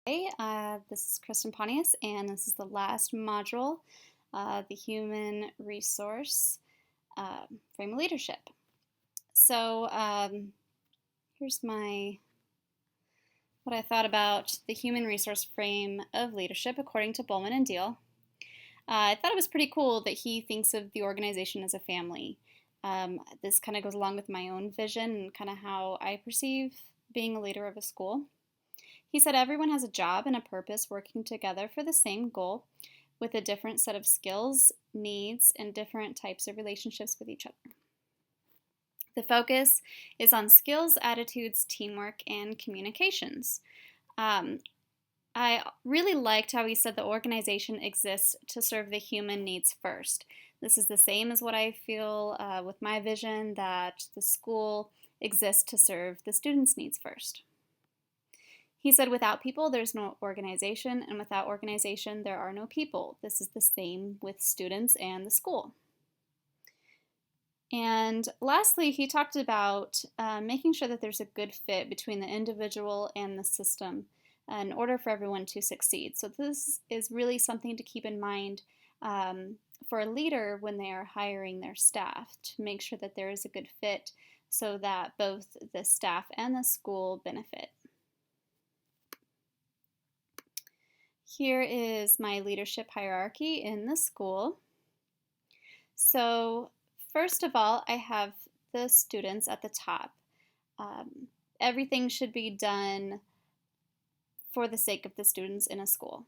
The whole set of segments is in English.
Hey, this is Kristen Pontius, and this is the last module, the Human Resource Frame of Leadership. So here's what I thought about the Human Resource Frame of Leadership according to Bowman and Deal. I thought it was pretty cool that he thinks of the organization as a family. This kind of goes along with my own vision and kind of how I perceive being a leader of a school. He said everyone has a job and a purpose working together for the same goal with a different set of skills, needs, and different types of relationships with each other. The focus is on skills, attitudes, teamwork, and communications. I really liked how he said the organization exists to serve the human needs first. This is the same as what I feel with my vision, that the school exists to serve the students' needs first. He said, without people, there's no organization, and without organization, there are no people. This is the same with students and the school. And lastly, he talked about making sure that there's a good fit between the individual and the system in order for everyone to succeed. So this is really something to keep in mind for a leader when they are hiring their staff, to make sure that there is a good fit so that both the staff and the school benefit. Here is my leadership hierarchy in the school. So first of all, I have the students at the top. Everything should be done for the sake of the students in a school.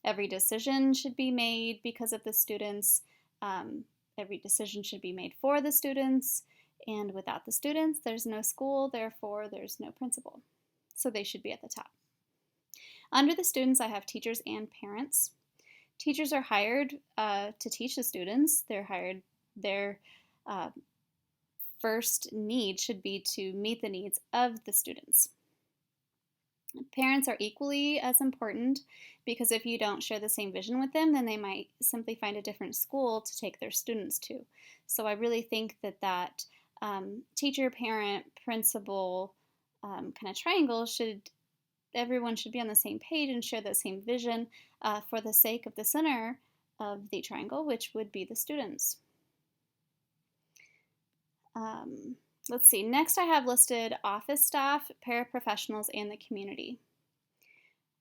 Every decision should be made because of the students. Every decision should be made for the students. And without the students, there's no school, therefore there's no principal. So they should be at the top. Under the students, I have teachers and parents. Teachers are hired to teach the students. Their first need should be to meet the needs of the students. Parents are equally as important because if you don't share the same vision with them, then they might simply find a different school to take their students to. So I really think that teacher, parent, principal kind of triangle everyone should be on the same page and share the same vision for the sake of the center of the triangle, which would be the students. Let's see, next I have listed office staff, paraprofessionals, and the community.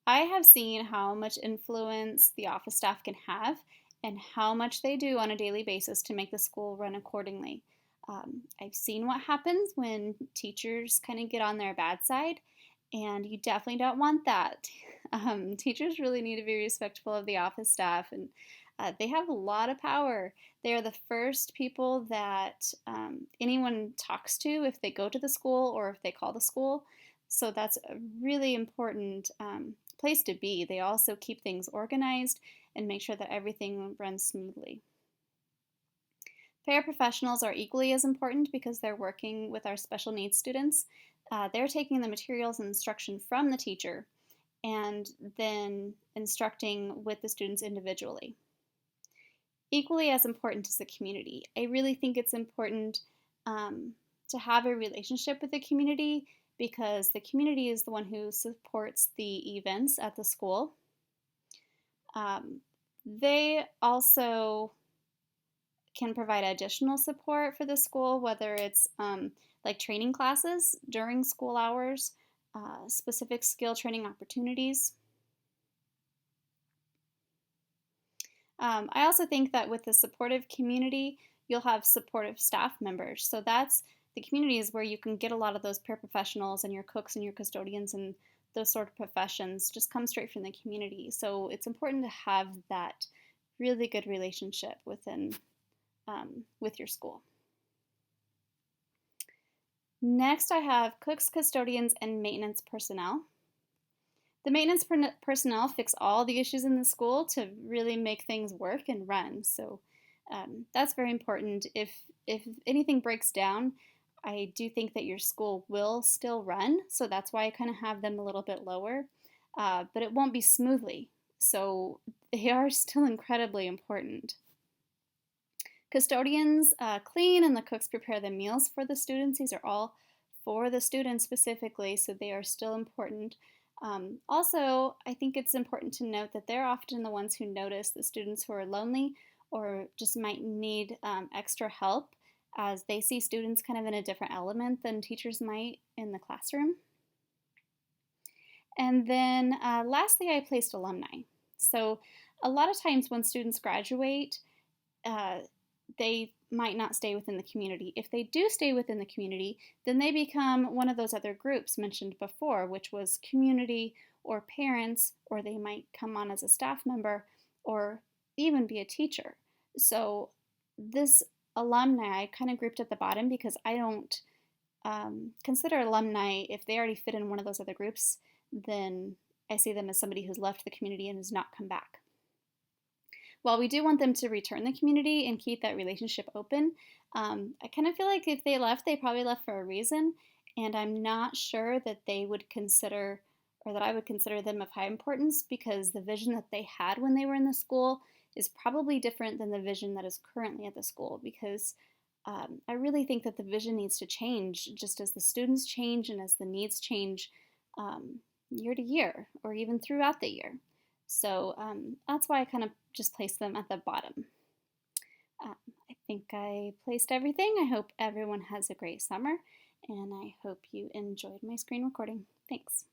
I have seen how much influence the office staff can have and how much they do on a daily basis to make the school run accordingly. I've seen what happens when teachers kind of get on their bad side, and you definitely don't want that. Teachers really need to be respectful of the office staff, and they have a lot of power. They are the first people that anyone talks to if they go to the school or if they call the school. So that's a really important place to be. They also keep things organized and make sure that everything runs smoothly. Paraprofessionals are equally as important because they're working with our special needs students. They're taking the materials and instruction from the teacher and then instructing with the students individually. Equally as important is the community. I really think it's important to have a relationship with the community because the community is the one who supports the events at the school. They also can provide additional support for the school, whether it's like training classes during school hours, specific skill training opportunities. I also think that with the supportive community, you'll have supportive staff members. So the community is where you can get a lot of those paraprofessionals and your cooks and your custodians and those sort of professions just come straight from the community. So it's important to have that really good relationship with your school. Next, I have cooks, custodians, and maintenance personnel. The maintenance personnel fix all the issues in the school to really make things work and run. So that's very important. If anything breaks down, I do think that your school will still run. So that's why I kind of have them a little bit lower. But it won't be smoothly. So they are still incredibly important. Custodians clean and the cooks prepare the meals for the students. These are all for the students specifically, so they are still important. Also, I think it's important to note that they're often the ones who notice the students who are lonely or just might need extra help, as they see students kind of in a different element than teachers might in the classroom. And then lastly, I placed alumni. So a lot of times when students graduate, uh, they might not stay within the community. If they do stay within the community, then they become one of those other groups mentioned before, which was community or parents, or they might come on as a staff member or even be a teacher. So this alumni I kind of grouped at the bottom because I don't consider alumni, if they already fit in one of those other groups, then I see them as somebody who's left the community and has not come back. While we do want them to return the community and keep that relationship open, I kind of feel like if they left, they probably left for a reason, and I'm not sure that they would consider or that I would consider them of high importance because the vision that they had when they were in the school is probably different than the vision that is currently at the school because I really think that the vision needs to change just as the students change and as the needs change year to year or even throughout the year. So that's why I kind of just placed them at the bottom. I think I placed everything. I hope everyone has a great summer, and I hope you enjoyed my screen recording. Thanks.